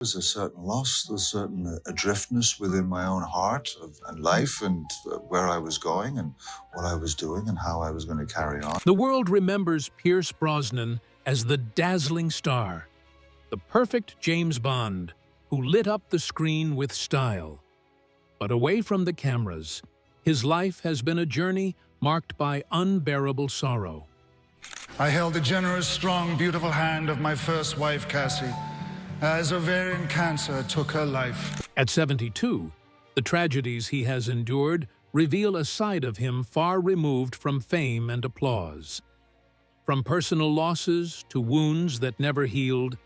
There's a certain loss, there's a certain adriftness within my own heart and life and where I was going and what I was doing and how I was going to carry on. The world remembers Pierce Brosnan as the dazzling star, the perfect James Bond who lit up the screen with style. But away from the cameras, his life has been a journey marked by unbearable sorrow. I held the generous, strong, beautiful hand of my first wife, Cassie, as ovarian cancer took her life. At 72, the tragedies he has endured reveal a side of him far removed from fame and applause. From personal losses to wounds that never healed,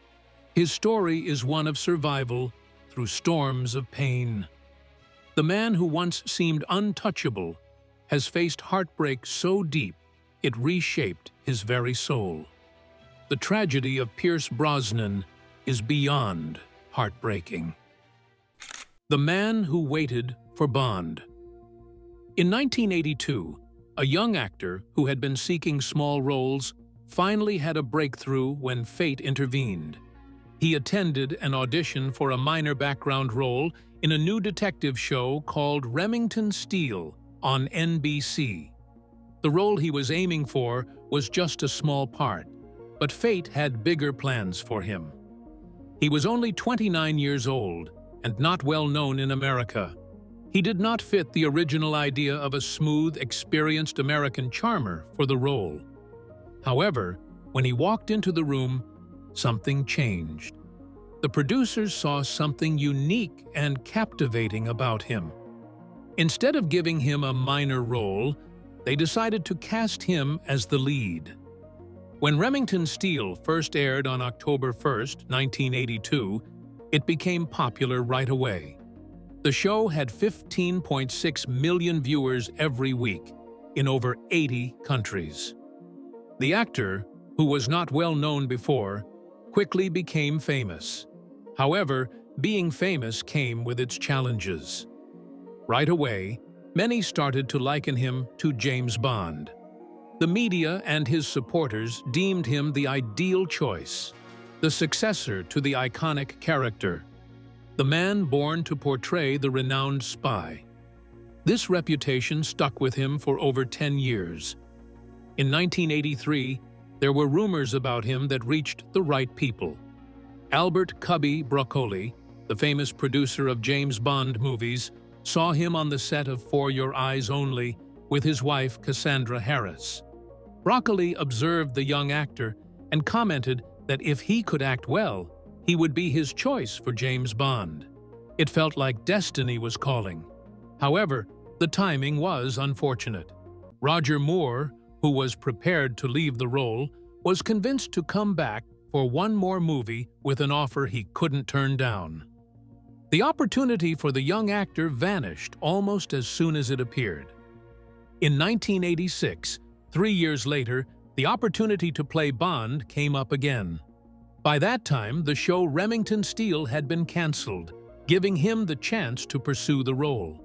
his story is one of survival through storms of pain. The man who once seemed untouchable has faced heartbreak so deep it reshaped his very soul. The tragedy of Pierce Brosnan is beyond heartbreaking. The Man Who Waited for Bond. In 1982, a young actor who had been seeking small roles finally had a breakthrough when fate intervened. He attended an audition for a minor background role in a new detective show called Remington Steele on NBC. The role he was aiming for was just a small part, but fate had bigger plans for him. He was only 29 years old and not well known in America. He did not fit the original idea of a smooth, experienced American charmer for the role. However, when he walked into the room, something changed. The producers saw something unique and captivating about him. Instead of giving him a minor role, they decided to cast him as the lead. When Remington Steele first aired on October 1, 1982, it became popular right away. The show had 15.6 million viewers every week in over 80 countries. The actor, who was not well known before, quickly became famous. However, being famous came with its challenges. Right away, many started to liken him to James Bond. The media and his supporters deemed him the ideal choice, the successor to the iconic character, the man born to portray the renowned spy. This reputation stuck with him for over 10 years. In 1983, there were rumors about him that reached the right people. Albert "Cubby" Broccoli, the famous producer of James Bond movies, saw him on the set of For Your Eyes Only with his wife Cassandra Harris. Broccoli observed the young actor and commented that if he could act well, he would be his choice for James Bond. It felt like destiny was calling. However, the timing was unfortunate. Roger Moore, who was prepared to leave the role, was convinced to come back for one more movie with an offer he couldn't turn down. The opportunity for the young actor vanished almost as soon as it appeared. In 1986, 3 years later, the opportunity to play Bond came up again. By that time, the show Remington Steele had been canceled, giving him the chance to pursue the role.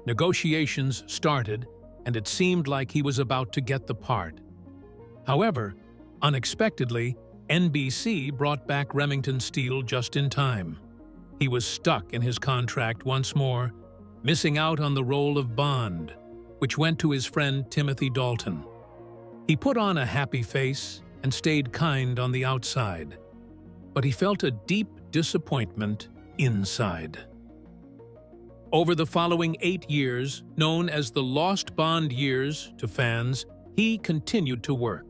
Negotiations started, and it seemed like he was about to get the part. However, unexpectedly, NBC brought back Remington Steele just in time. He was stuck in his contract once more, missing out on the role of Bond, which went to his friend Timothy Dalton. He put on a happy face and stayed kind on the outside, but he felt a deep disappointment inside. Over the following 8 years, known as the Lost Bond years to fans, he continued to work.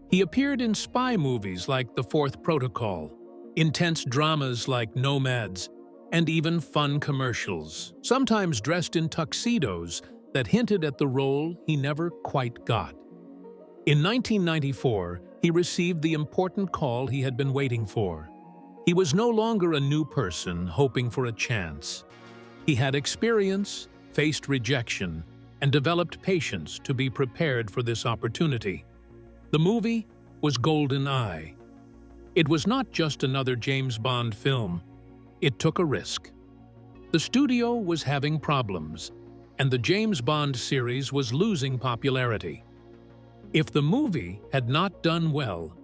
He appeared in spy movies like The Fourth Protocol, intense dramas like Nomads, and even fun commercials, sometimes dressed in tuxedos that hinted at the role he never quite got. In 1994, he received the important call he had been waiting for. He was no longer a new person hoping for a chance. He had experience, faced rejection, and developed patience to be prepared for this opportunity. The movie was GoldenEye. It was not just another James Bond film. It took a risk. The studio was having problems, and the James Bond series was losing popularity. If the movie had not done well,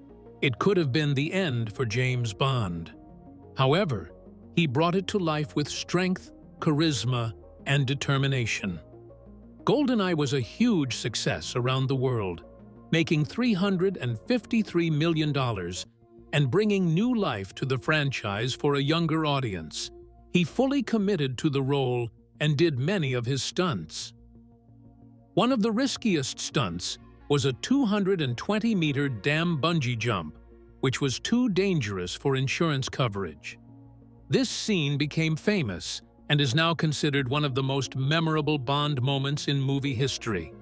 it could have been the end for James Bond. However, he brought it to life with strength, charisma, and determination. GoldenEye was a huge success around the world, making $353 million and bringing new life to the franchise for a younger audience. He fully committed to the role and did many of his stunts. One of the riskiest stunts was a 220-meter dam bungee jump, which was too dangerous for insurance coverage. This scene became famous and is now considered one of the most memorable Bond moments in movie history.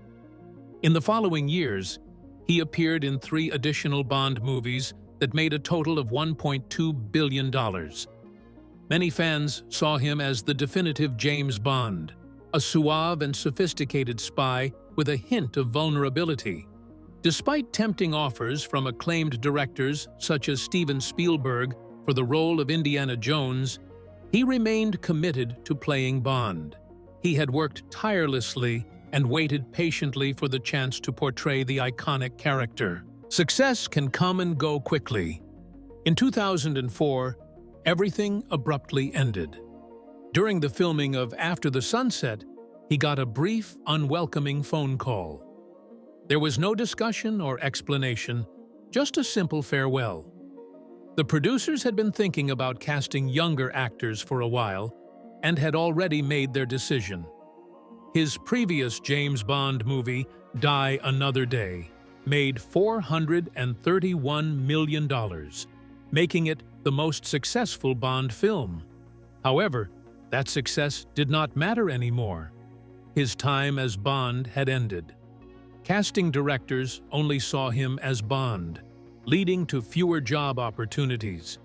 In the following years, he appeared in 3 additional Bond movies that made a total of $1.2 billion. Many fans saw him as the definitive James Bond, a suave and sophisticated spy with a hint of vulnerability. Despite tempting offers from acclaimed directors such as Steven Spielberg for the role of Indiana Jones, he remained committed to playing Bond. He had worked tirelessly and waited patiently for the chance to portray the iconic character. Success can come and go quickly. In 2004, everything abruptly ended. During the filming of After the Sunset, he got a brief, unwelcoming phone call. There was no discussion or explanation, just a simple farewell. The producers had been thinking about casting younger actors for a while and had already made their decision. His previous James Bond movie, Die Another Day, made $431 million, making it the most successful Bond film. However, that success did not matter anymore. His time as Bond had ended. Casting directors only saw him as Bond, leading to fewer job opportunities.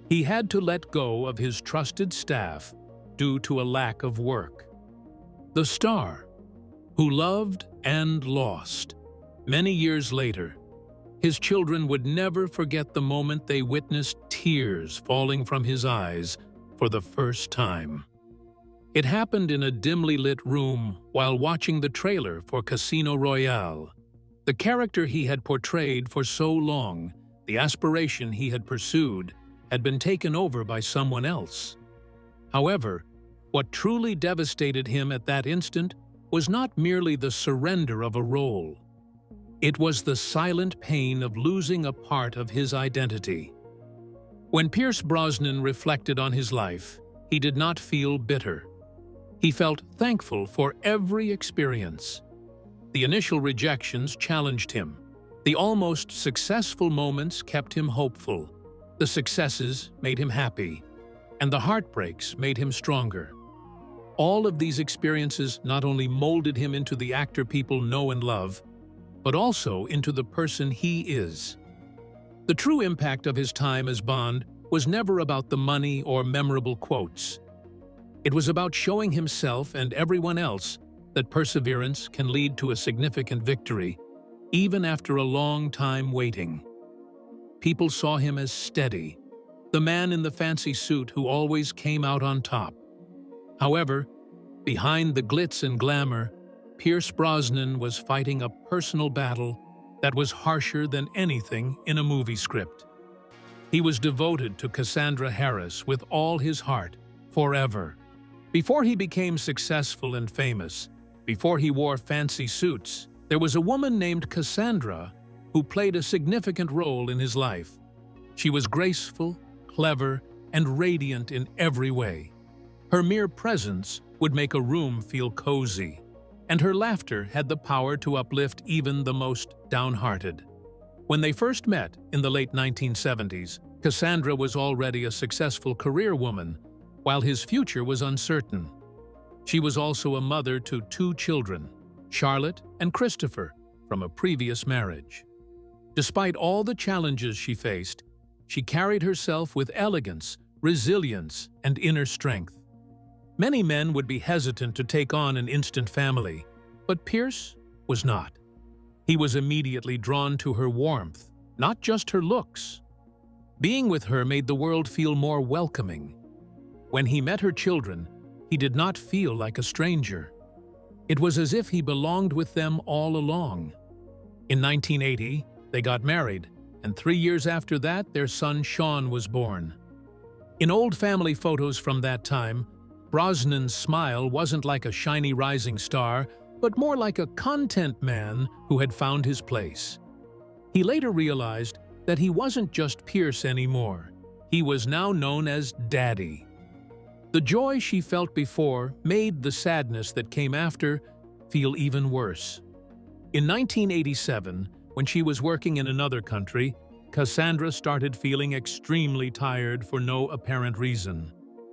He had to let go of his trusted staff due to a lack of work. The star, who loved and lost. Many years later, his children would never forget the moment they witnessed tears falling from his eyes for the first time. It happened in a dimly lit room while watching the trailer for Casino Royale. The character he had portrayed for so long, the aspiration he had pursued, had been taken over by someone else. However, what truly devastated him at that instant was not merely the surrender of a role. It was the silent pain of losing a part of his identity. When Pierce Brosnan reflected on his life, he did not feel bitter. He felt thankful for every experience. The initial rejections challenged him. The almost successful moments kept him hopeful. The successes made him happy, and the heartbreaks made him stronger. All of these experiences not only molded him into the actor people know and love, but also into the person he is. The true impact of his time as Bond was never about the money or memorable quotes. It was about showing himself and everyone else that perseverance can lead to a significant victory, even after a long time waiting. People saw him as steady, the man in the fancy suit who always came out on top. However, behind the glitz and glamour, Pierce Brosnan was fighting a personal battle that was harsher than anything in a movie script. He was devoted to Cassandra Harris with all his heart, forever. Before he became successful and famous, before he wore fancy suits, there was a woman named Cassandra who played a significant role in his life. She was graceful, clever, and radiant in every way. Her mere presence would make a room feel cozy, and her laughter had the power to uplift even the most downhearted. When they first met in the late 1970s, Cassandra was already a successful career woman, while his future was uncertain. She was also a mother to 2 children, Charlotte and Christopher, from a previous marriage. Despite all the challenges she faced, she carried herself with elegance, resilience, and inner strength. Many men would be hesitant to take on an instant family, but Pierce was not. He was immediately drawn to her warmth, not just her looks. Being with her made the world feel more welcoming. When he met her children, he did not feel like a stranger. It was as if he belonged with them all along. In 1980, they got married, and 3 years after that, their son Sean was born. In old family photos from that time, Brosnan's smile wasn't like a shiny rising star, but more like a content man who had found his place. He later realized that he wasn't just Pierce anymore. He was now known as Daddy. The joy she felt before made the sadness that came after feel even worse. In 1987, when she was working in another country, Cassandra started feeling extremely tired for no apparent reason.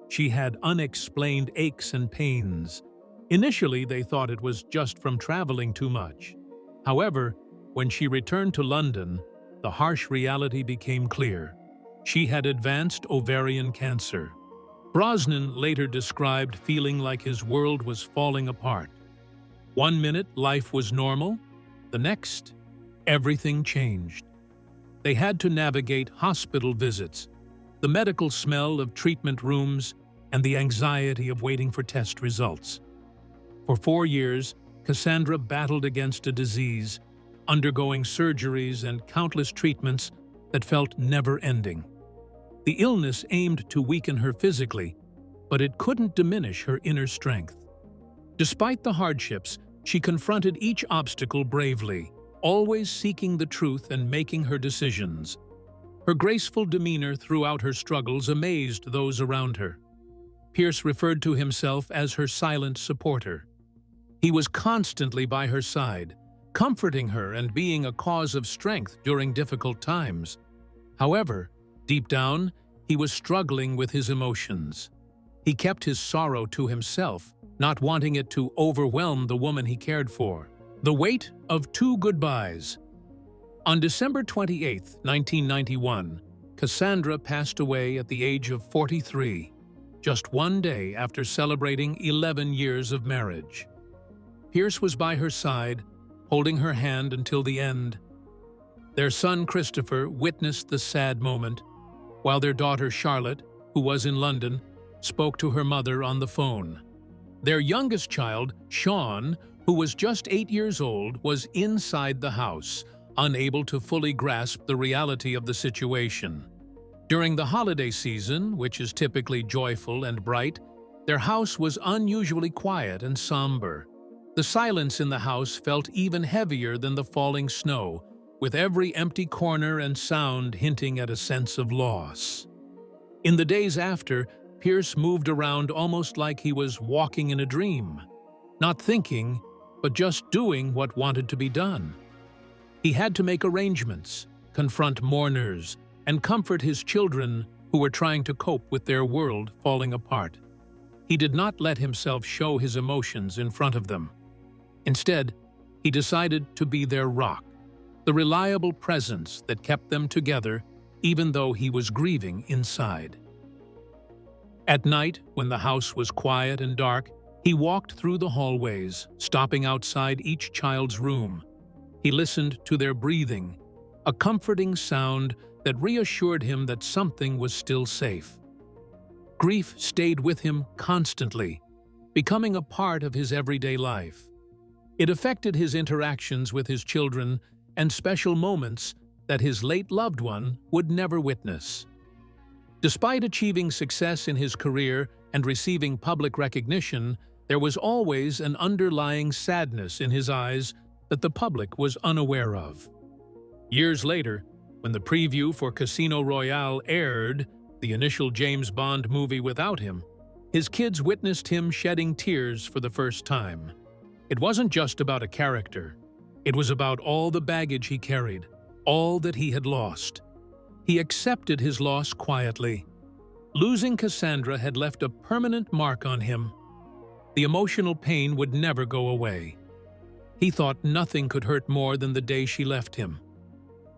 She had unexplained aches and pains. Initially, they thought it was just from traveling too much. However, when she returned to London, the harsh reality became clear. She had advanced ovarian cancer. Brosnan later described feeling like his world was falling apart. One minute, life was normal. The next, everything changed. They had to navigate hospital visits, the medical smell of treatment rooms, and the anxiety of waiting for test results. For 4 years, Cassandra battled against a disease, undergoing surgeries and countless treatments that felt never-ending. The illness aimed to weaken her physically, but it couldn't diminish her inner strength. Despite the hardships, she confronted each obstacle bravely, always seeking the truth and making her decisions. Her graceful demeanor throughout her struggles amazed those around her. Pierce referred to himself as her silent supporter. He was constantly by her side, comforting her and being a cause of strength during difficult times. However, deep down, he was struggling with his emotions. He kept his sorrow to himself, not wanting it to overwhelm the woman he cared for. The weight of 2 goodbyes. On December 28, 1991, Cassandra passed away at the age of 43, just 1 day after celebrating 11 years of marriage. Pierce was by her side, holding her hand until the end. Their son Christopher witnessed the sad moment, while their daughter Charlotte, who was in London, spoke to her mother on the phone. Their youngest child, Sean, who was just 8 years old, was inside the house, unable to fully grasp the reality of the situation. During the holiday season, which is typically joyful and bright, their house was unusually quiet and somber. The silence in the house felt even heavier than the falling snow, with every empty corner and sound hinting at a sense of loss. In the days after, Pierce moved around almost like he was walking in a dream, not thinking, but just doing what wanted to be done. He had to make arrangements, confront mourners, and comfort his children who were trying to cope with their world falling apart. He did not let himself show his emotions in front of them. Instead, he decided to be their rock, the reliable presence that kept them together even though he was grieving inside. At night, when the house was quiet and dark, he walked through the hallways, stopping outside each child's room. He listened to their breathing, a comforting sound that reassured him that something was still safe. Grief stayed with him constantly, becoming a part of his everyday life. It affected his interactions with his children and special moments that his late loved one would never witness. Despite achieving success in his career and receiving public recognition, there was always an underlying sadness in his eyes that the public was unaware of. Years later, when the preview for Casino Royale aired, the initial James Bond movie without him, his kids witnessed him shedding tears for the first time. It wasn't just about a character. It was about all the baggage he carried, all that he had lost. He accepted his loss quietly. Losing Cassandra had left a permanent mark on him. The emotional pain would never go away. He thought nothing could hurt more than the day she left him.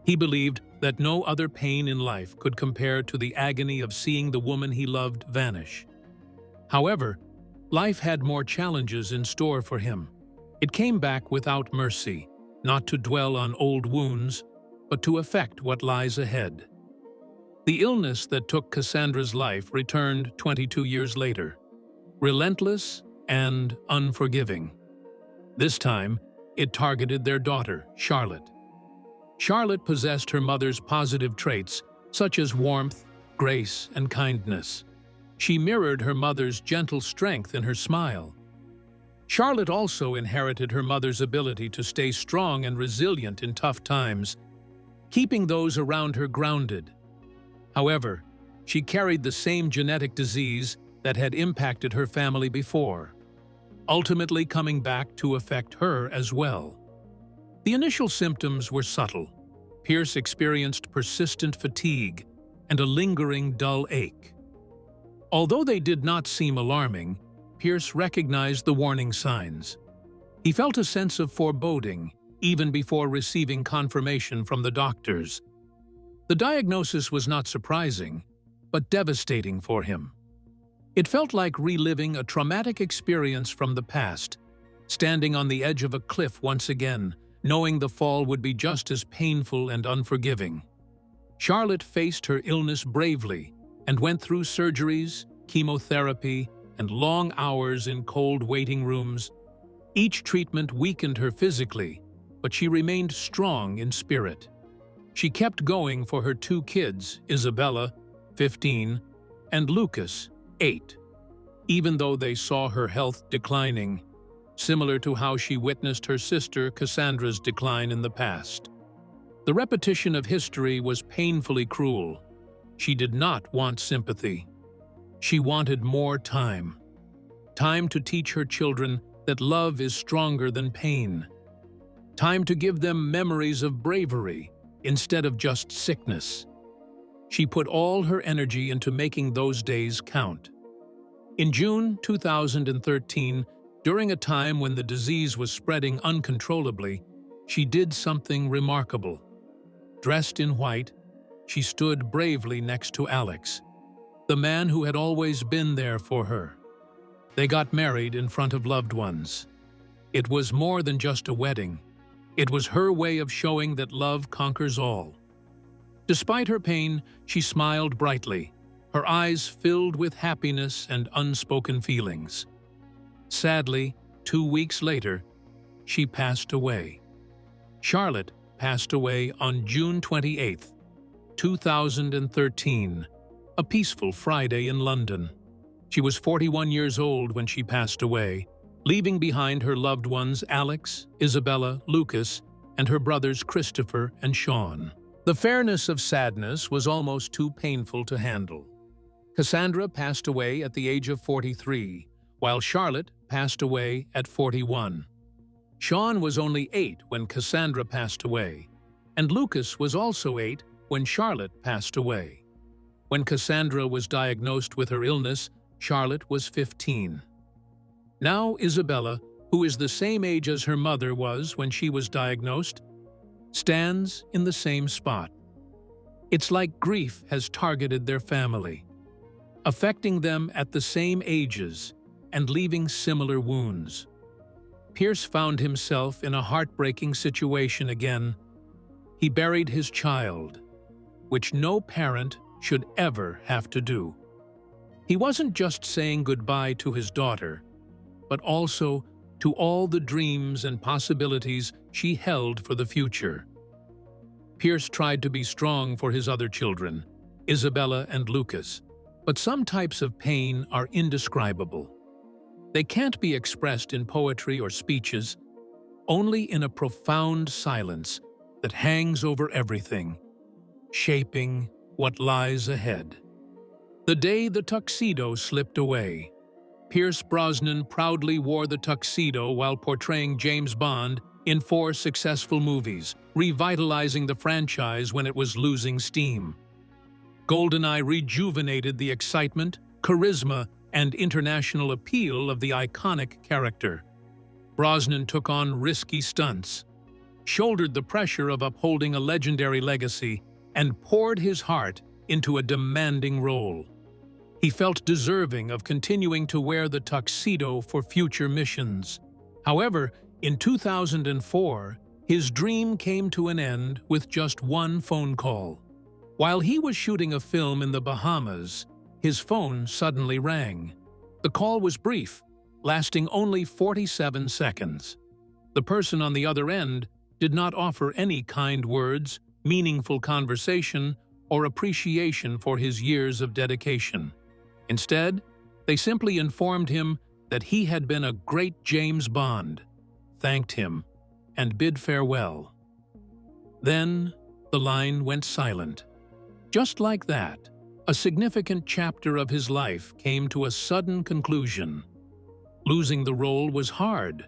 He believed that no other pain in life could compare to the agony of seeing the woman he loved vanish. However, life had more challenges in store for him. It came back without mercy, not to dwell on old wounds, but to affect what lies ahead. The illness that took Cassandra's life returned 22 years later, relentless and unforgiving. This time, it targeted their daughter, Charlotte. Charlotte possessed her mother's positive traits, such as warmth, grace, and kindness. She mirrored her mother's gentle strength in her smile. Charlotte also inherited her mother's ability to stay strong and resilient in tough times, keeping those around her grounded. However, she carried the same genetic disease that had impacted her family before, ultimately coming back to affect her as well. The initial symptoms were subtle. Pierce experienced persistent fatigue and a lingering dull ache. Although they did not seem alarming, Pierce recognized the warning signs. He felt a sense of foreboding even before receiving confirmation from the doctors. The diagnosis was not surprising, but devastating for him. It felt like reliving a traumatic experience from the past, standing on the edge of a cliff once again, knowing the fall would be just as painful and unforgiving. Charlotte faced her illness bravely and went through surgeries, chemotherapy, and long hours in cold waiting rooms. Each treatment weakened her physically, but she remained strong in spirit. She kept going for her two kids, Isabella, 15, and Lucas, 8, even though they saw her health declining, similar to how she witnessed her sister Cassandra's decline in the past. The repetition of history was painfully cruel. She did not want sympathy. She wanted more time. Time to teach her children that love is stronger than pain. Time to give them memories of bravery instead of just sickness. She put all her energy into making those days count. In June 2013, during a time when the disease was spreading uncontrollably, she did something remarkable. Dressed in white, she stood bravely next to Alex, the man who had always been there for her. They got married in front of loved ones. It was more than just a wedding. It was her way of showing that love conquers all. Despite her pain, she smiled brightly, her eyes filled with happiness and unspoken feelings. Sadly, 2 weeks later, she passed away. Charlotte passed away on June 28, 2013, a peaceful Friday in London. She was 41 years old when she passed away, leaving behind her loved ones Alex, Isabella, Lucas, and her brothers Christopher and Sean. The fairness of sadness was almost too painful to handle. Cassandra passed away at the age of 43, while Charlotte passed away at 41. Sean was only 8 when Cassandra passed away, and Lucas was also 8 when Charlotte passed away. When Cassandra was diagnosed with her illness, Charlotte was 15. Now Isabella, who is the same age as her mother was when she was diagnosed, stands in the same spot. It's like grief has targeted their family, affecting them at the same ages and leaving similar wounds. Pierce found himself in a heartbreaking situation again. He buried his child, which no parent should ever have to do. He wasn't just saying goodbye to his daughter, but also to all the dreams and possibilities she held for the future. Pierce tried to be strong for his other children, Isabella and Lucas, but some types of pain are indescribable. They can't be expressed in poetry or speeches, only in a profound silence that hangs over everything, shaping what lies ahead. The day the tuxedo slipped away. Pierce Brosnan proudly wore the tuxedo while portraying James Bond in 4 successful movies, revitalizing the franchise when it was losing steam. GoldenEye rejuvenated the excitement, charisma, and international appeal of the iconic character. Brosnan took on risky stunts, shouldered the pressure of upholding a legendary legacy, and poured his heart into a demanding role. He felt deserving of continuing to wear the tuxedo for future missions. However, in 2004, his dream came to an end with just one phone call. While he was shooting a film in the Bahamas, his phone suddenly rang. The call was brief, lasting only 47 seconds. The person on the other end did not offer any kind words, meaningful conversation, or appreciation for his years of dedication. Instead, they simply informed him that he had been a great James Bond, thanked him, and bid farewell. Then, the line went silent. Just like that, a significant chapter of his life came to a sudden conclusion. Losing the role was hard,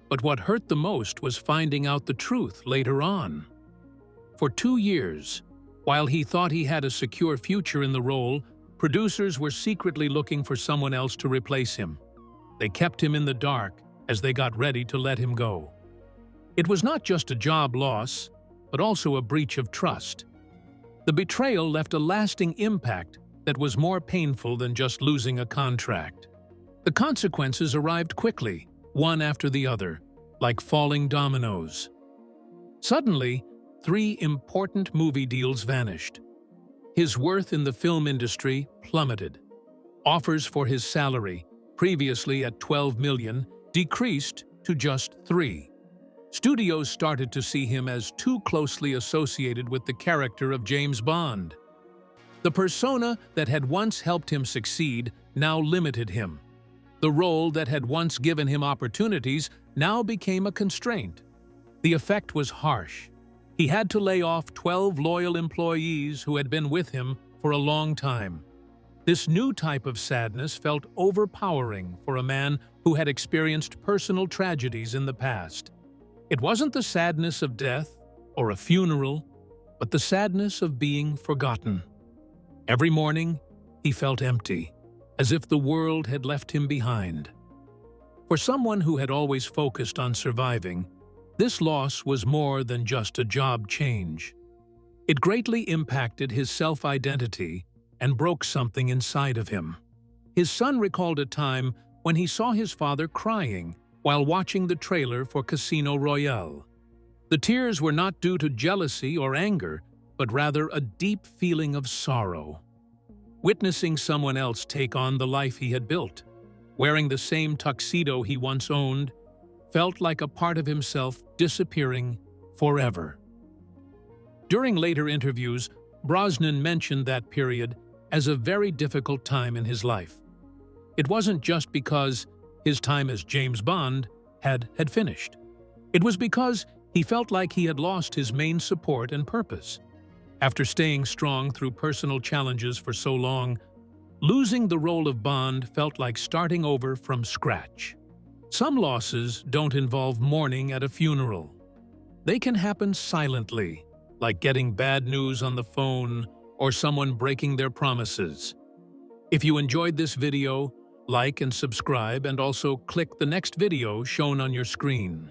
but what hurt the most was finding out the truth later on. For 2 years, while he thought he had a secure future in the role, producers were secretly looking for someone else to replace him. They kept him in the dark as they got ready to let him go. It was not just a job loss, but also a breach of trust. The betrayal left a lasting impact that was more painful than just losing a contract. The consequences arrived quickly, one after the other, like falling dominoes. Suddenly, 3 important movie deals vanished. His worth in the film industry plummeted. Offers for his salary, previously at $12 million, decreased to just 3. Studios started to see him as too closely associated with the character of James Bond. The persona that had once helped him succeed now limited him. The role that had once given him opportunities now became a constraint. The effect was harsh. He had to lay off 12 loyal employees who had been with him for a long time. This new type of sadness felt overpowering for a man who had experienced personal tragedies in the past. It wasn't the sadness of death or a funeral, but the sadness of being forgotten. Every morning, he felt empty, as if the world had left him behind. For someone who had always focused on surviving, this loss was more than just a job change. It greatly impacted his self-identity and broke something inside of him. His son recalled a time when he saw his father crying while watching the trailer for Casino Royale. The tears were not due to jealousy or anger, but rather a deep feeling of sorrow. Witnessing someone else take on the life he had built, wearing the same tuxedo he once owned, felt like a part of himself disappearing forever. During later interviews, Brosnan mentioned that period as a very difficult time in his life. It wasn't just because his time as James Bond had finished. It was because he felt like he had lost his main support and purpose. After staying strong through personal challenges for so long, losing the role of Bond felt like starting over from scratch. Some losses don't involve mourning at a funeral. They can happen silently, like getting bad news on the phone or someone breaking their promises. If you enjoyed this video, like and subscribe, and also click the next video shown on your screen.